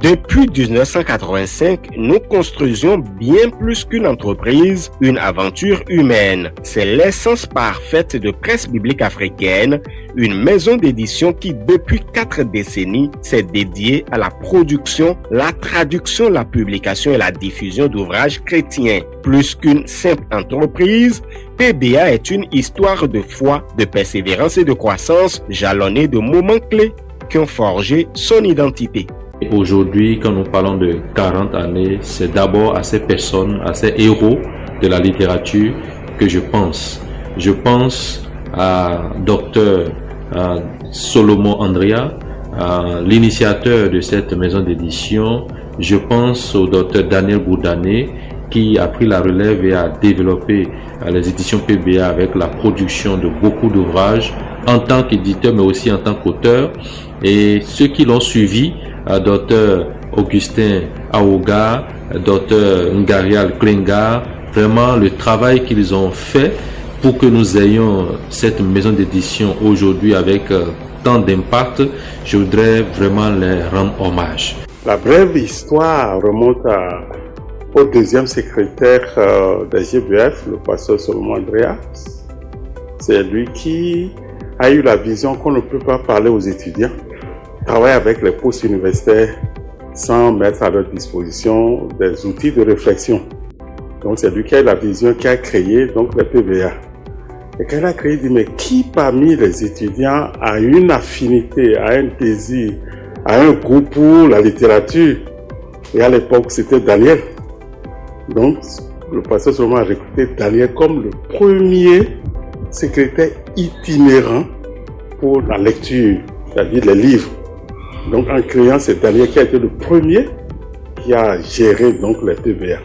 Depuis 1985, nous construisions bien plus qu'une entreprise, une aventure humaine. C'est l'essence parfaite de Presse biblique africaine, une maison d'édition qui, depuis 4 décennies, s'est dédiée à la production, la traduction, la publication et la diffusion d'ouvrages chrétiens. Plus qu'une simple entreprise, PBA est une histoire de foi, de persévérance et de croissance, jalonnée de moments clés qui ont forgé son identité. Aujourd'hui, quand nous parlons de 40 années, c'est d'abord à ces personnes, à ces héros de la littérature que je pense. Je pense à Dr Solomon Andria, l'initiateur de cette maison d'édition. Je pense au Dr Daniel Bourdané, qui a pris la relève et a développé les éditions PBA avec la production de beaucoup d'ouvrages en tant qu'éditeur, mais aussi en tant qu'auteur. Et ceux qui l'ont suivi, Dr Augustin Aouga, Dr Ngarial Klinga, vraiment le travail qu'ils ont fait pour que nous ayons cette maison d'édition aujourd'hui avec tant d'impact, je voudrais vraiment les rendre hommage. La brève histoire remonte au deuxième secrétaire des GBF, le pasteur Solomon Andrea. C'est lui qui a eu la vision qu'on ne peut pas parler aux étudiants, travailler avec les postes universitaires sans mettre à leur disposition des outils de réflexion. Donc c'est lui qui a eu la vision, qui a créé donc les PBA. Et quand il a créé, il dit, mais qui parmi les étudiants a une affinité, a un désir, a un goût pour la littérature? Et à l'époque, c'était Daniel. Donc, le pasteur Solomon a recruté Daniel comme le premier secrétaire itinérant pour la lecture, c'est-à-dire les livres. Donc, en créant, c'est Daniel qui a été le premier qui a géré donc les PBA.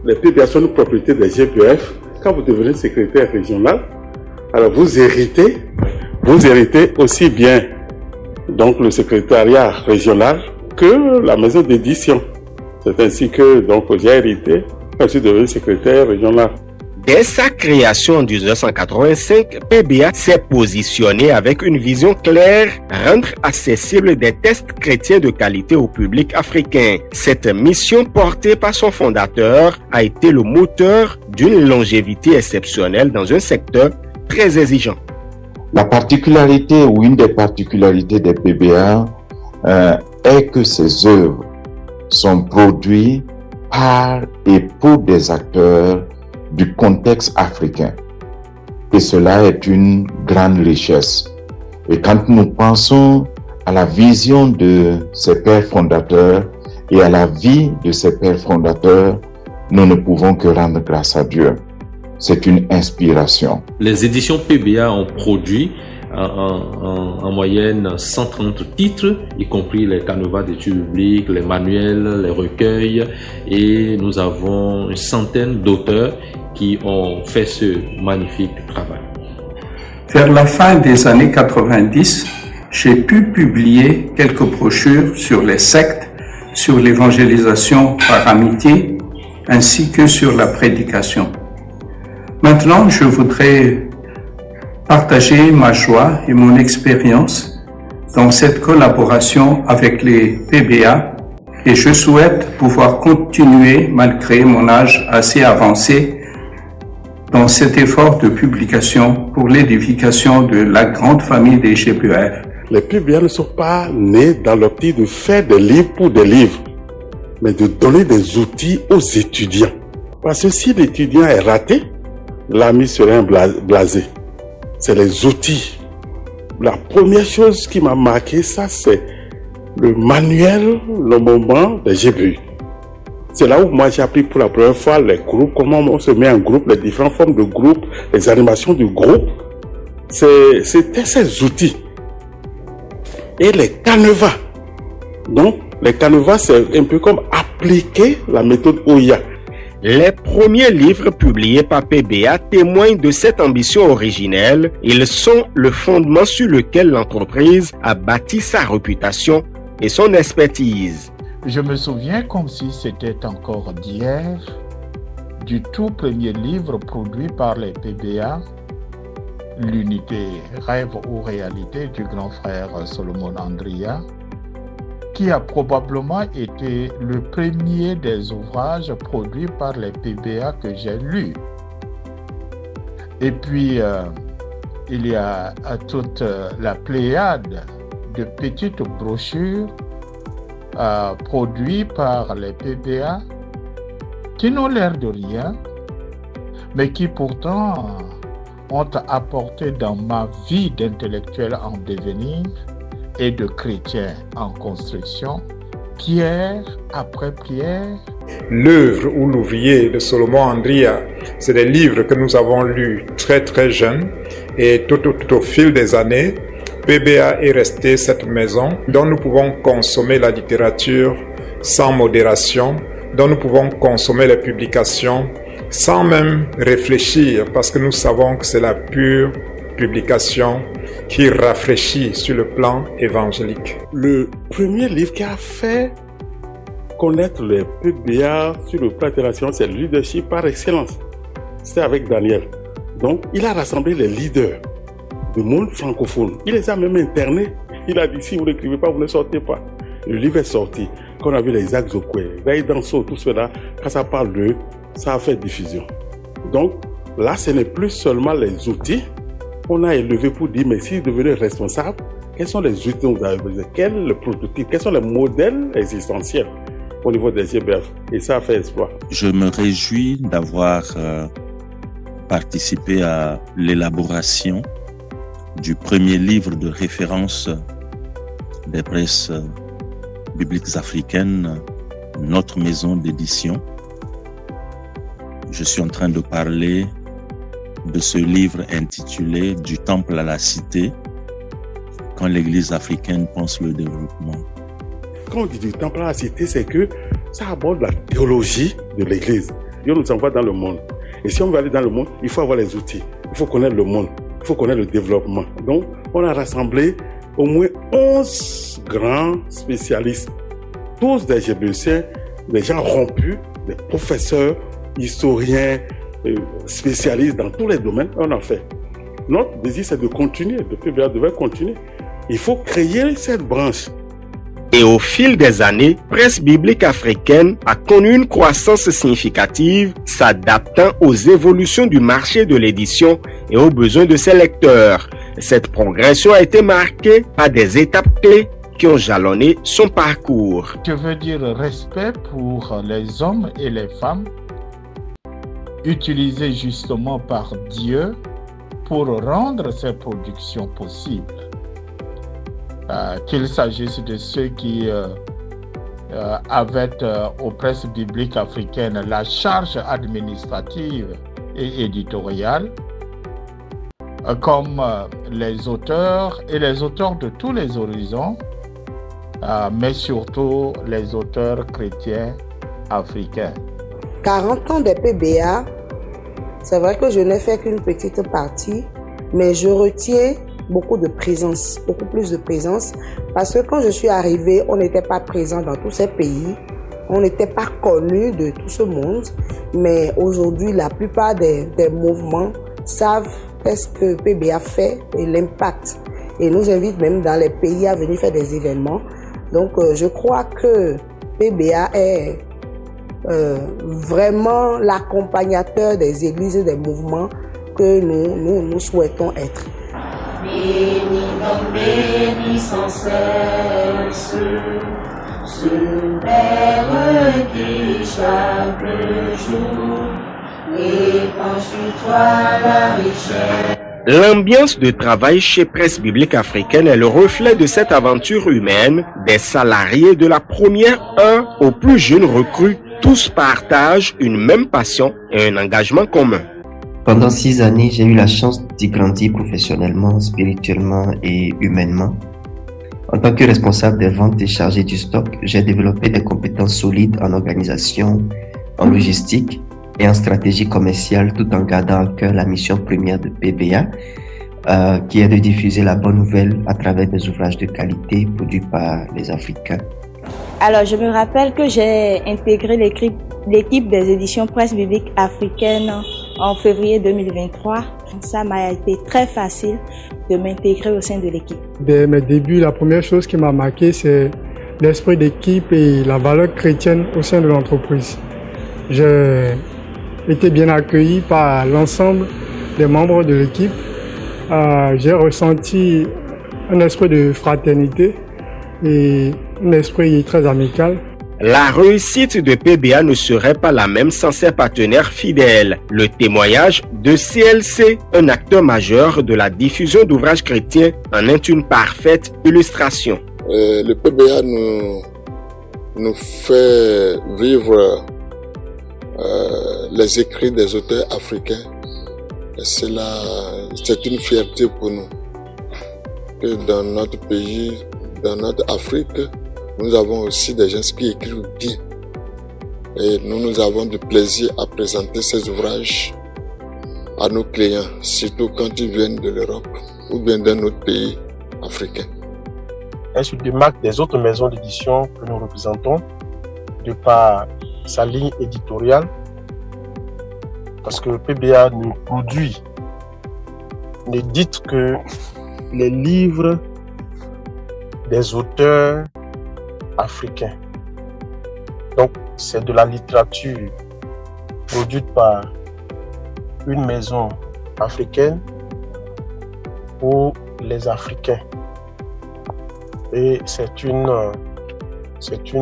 Les PBA sont une propriété des GPF. Quand vous devenez secrétaire régional, alors vous héritez aussi bien donc le secrétariat régional que la maison d'édition. C'est ainsi que donc j'ai hérité, je suis devenu secrétaire régional. Dès sa création en 1985, PBA s'est positionné avec une vision claire, rendre accessibles des textes chrétiens de qualité au public africain. Cette mission portée par son fondateur a été le moteur d'une longévité exceptionnelle dans un secteur très exigeant. La particularité ou une des particularités des PBA est que ces œuvres sont produites par et pour des acteurs du contexte africain. Et cela est une grande richesse. Et quand nous pensons à la vision de ces pères fondateurs et à la vie de ces pères fondateurs, nous ne pouvons que rendre grâce à Dieu. C'est une inspiration. Les éditions PBA ont produit en moyenne 130 titres, y compris les canevas d'études bibliques, les manuels, les recueils, et nous avons une centaine d'auteurs qui ont fait ce magnifique travail. Vers la fin des années 90, j'ai pu publier quelques brochures sur les sectes, sur l'évangélisation par amitié, ainsi que sur la prédication. Maintenant, je voudrais partager ma joie et mon expérience dans cette collaboration avec les PBA et je souhaite pouvoir continuer, malgré mon âge assez avancé, dans cet effort de publication pour l'édification de la grande famille des GBF. Les PBA ne sont pas nés dans l'optique de faire des livres pour des livres, mais de donner des outils aux étudiants. Parce que si l'étudiant est raté, l'ami serait blasé. C'est les outils. La première chose qui m'a marqué, ça c'est le manuel, le moment des GBU. C'est là où moi j'ai appris pour la première fois les groupes, comment on se met en groupe, les différentes formes de groupe, les animations du groupe. C'était ces outils. Et les canevas. Donc, les canevas, c'est un peu comme appliquer la méthode OIA. Les premiers livres publiés par PBA témoignent de cette ambition originelle. Ils sont le fondement sur lequel l'entreprise a bâti sa réputation et son expertise. Je me souviens comme si c'était encore d'hier du tout premier livre produit par les PBA, L'unité rêve ou réalité du grand frère Solomon Andria, qui a probablement été le premier des ouvrages produits par les PBA que j'ai lus. Et puis, il y a toute la pléiade de petites brochures produites par les PBA qui n'ont l'air de rien, mais qui pourtant ont apporté dans ma vie d'intellectuel en devenir et de chrétien en construction, pierre après pierre. L'œuvre ou l'ouvrier de Solomon Andria, c'est des livres que nous avons lus très très jeunes et tout au fil des années, PBA est resté cette maison dont nous pouvons consommer la littérature sans modération, dont nous pouvons consommer les publications sans même réfléchir parce que nous savons que c'est la pure publication qui rafraîchit sur le plan évangélique. Le premier livre qui a fait connaître les PBA sur le plan international, c'est le leadership par excellence. C'était avec Daniel. Donc, il a rassemblé les leaders du monde francophone. Il les a même internés. Il a dit, si vous n'écrivez pas, vous ne sortez pas. Le livre est sorti. Quand on a vu les Isaac Zokwe, Gaï Danso, tout cela, quand ça parle d'eux, ça a fait diffusion. Donc, là, ce n'est plus seulement les outils qu'on a élevés pour dire, mais si vous devenez responsable, quels sont les outils dont vous avez besoin? Quel est le prototype? Quels sont les modèles existentiels au niveau des GBF? Et ça a fait espoir. Je me réjouis d'avoir participé à l'élaboration du premier livre de référence des presses bibliques africaines, notre maison d'édition. Je suis en train de parler de ce livre intitulé « Du temple à la cité » quand l'Église africaine pense le développement. Quand on dit du temple à la cité, c'est que ça aborde la théologie de l'Église. Dieu nous envoie dans le monde. Et si on veut aller dans le monde, il faut avoir les outils. Il faut connaître le monde. Il faut connaître le développement. Donc, on a rassemblé au moins 11 grands spécialistes, tous des GBEciens, des gens rompus, des professeurs, historiens, spécialistes dans tous les domaines. On a fait. Notre désir, c'est de continuer. Le PBA devait continuer. Il faut créer cette branche. Et au fil des années, Presse biblique africaine a connu une croissance significative, s'adaptant aux évolutions du marché de l'édition et aux besoins de ses lecteurs. Cette progression a été marquée par des étapes clés qui ont jalonné son parcours. Je veux dire respect pour les hommes et les femmes, utilisés justement par Dieu pour rendre ces productions possibles. Qu'il s'agisse de ceux qui avaient aux presses bibliques africaines la charge administrative et éditoriale, comme les auteurs et les auteurs de tous les horizons, mais surtout les auteurs chrétiens africains. 40 ans de PBA, c'est vrai que je n'ai fait qu'une petite partie, mais je retiens beaucoup de présence, beaucoup plus de présence, parce que quand je suis arrivée, on n'était pas présent dans tous ces pays, on n'était pas connu de tout ce monde, mais aujourd'hui, la plupart des mouvements savent ce que PBA fait et l'impact, et nous invitent même dans les pays à venir faire des événements. Donc, je crois que PBA est vraiment l'accompagnateur des églises et des mouvements que nous souhaitons être. Béni, donc béni sans cesse, ce Père qui chaque jour répand sur toi la richesse. L'ambiance de travail chez Presse biblique africaine est le reflet de cette aventure humaine. Des salariés de la première heure aux plus jeunes recrues, tous partagent une même passion et un engagement commun. Pendant 6 années, j'ai eu la chance d'y grandir professionnellement, spirituellement et humainement. En tant que responsable des ventes et chargé du stock, j'ai développé des compétences solides en organisation, en logistique et en stratégie commerciale, tout en gardant à cœur la mission première de PBA, qui est de diffuser la bonne nouvelle à travers des ouvrages de qualité produits par les Africains. Alors, je me rappelle que j'ai intégré l'équipe des éditions Presse biblique africaine en février 2023. Ça m'a été très facile de m'intégrer au sein de l'équipe. Dès mes débuts, la première chose qui m'a marqué, c'est l'esprit d'équipe et la valeur chrétienne au sein de l'entreprise. J'ai été bien accueilli par l'ensemble des membres de l'équipe. J'ai ressenti un esprit de fraternité et un esprit très amical. La réussite de PBA ne serait pas la même sans ses partenaires fidèles. Le témoignage de CLC, un acteur majeur de la diffusion d'ouvrages chrétiens, en est une parfaite illustration. Le PBA nous fait vivre les écrits des auteurs africains. C'est une fierté pour nous que dans notre pays, dans notre Afrique, nous avons aussi des gens qui écrivent bien. Et nous avons du plaisir à présenter ces ouvrages à nos clients, surtout quand ils viennent de l'Europe ou bien d'un autre pays africain. Elle se démarque des autres maisons d'édition que nous représentons de par sa ligne éditoriale, parce que PBA nous produit, n'édite que les livres des auteurs africains. Donc, c'est de la littérature produite par une maison africaine pour les Africains. Et c'est une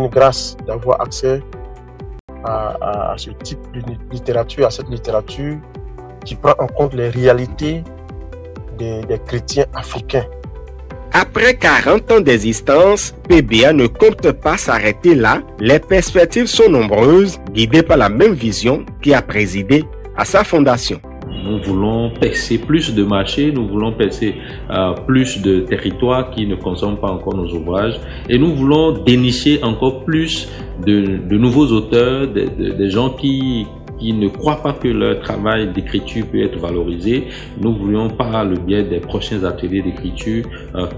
grâce d'avoir accès à ce type de littérature, à cette littérature qui prend en compte les réalités des chrétiens africains. Après 40 ans d'existence, PBA ne compte pas s'arrêter là. Les perspectives sont nombreuses, guidées par la même vision qui a présidé à sa fondation. Nous voulons percer plus de marchés, nous voulons percer plus de territoires qui ne consomment pas encore nos ouvrages et nous voulons dénicher encore plus de nouveaux auteurs, des gens qui ne croient pas que leur travail d'écriture peut être valorisé. Nous voulions par le biais des prochains ateliers d'écriture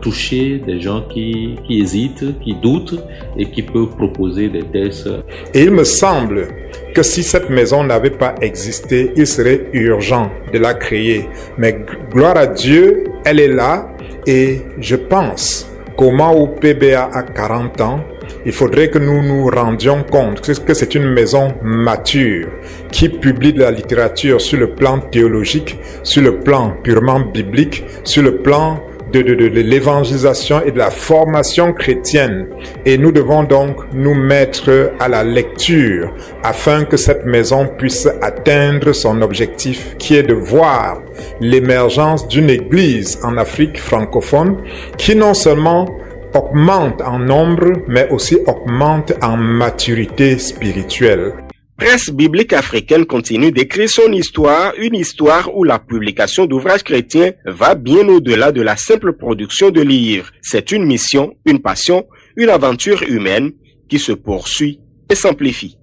toucher des gens qui hésitent, qui doutent et qui peuvent proposer des textes. Et il me semble que si cette maison n'avait pas existé, il serait urgent de la créer. Mais gloire à Dieu, elle est là et je pense qu'au moment où PBA a 40 ans, il faudrait que nous nous rendions compte que c'est une maison mature qui publie de la littérature sur le plan théologique, sur le plan purement biblique, sur le plan de l'évangélisation et de la formation chrétienne. Et nous devons donc nous mettre à la lecture afin que cette maison puisse atteindre son objectif qui est de voir l'émergence d'une église en Afrique francophone qui non seulement augmente en nombre, mais aussi augmente en maturité spirituelle. Presse biblique africaine continue d'écrire son histoire, une histoire où la publication d'ouvrages chrétiens va bien au-delà de la simple production de livres. C'est une mission, une passion, une aventure humaine qui se poursuit et s'amplifie.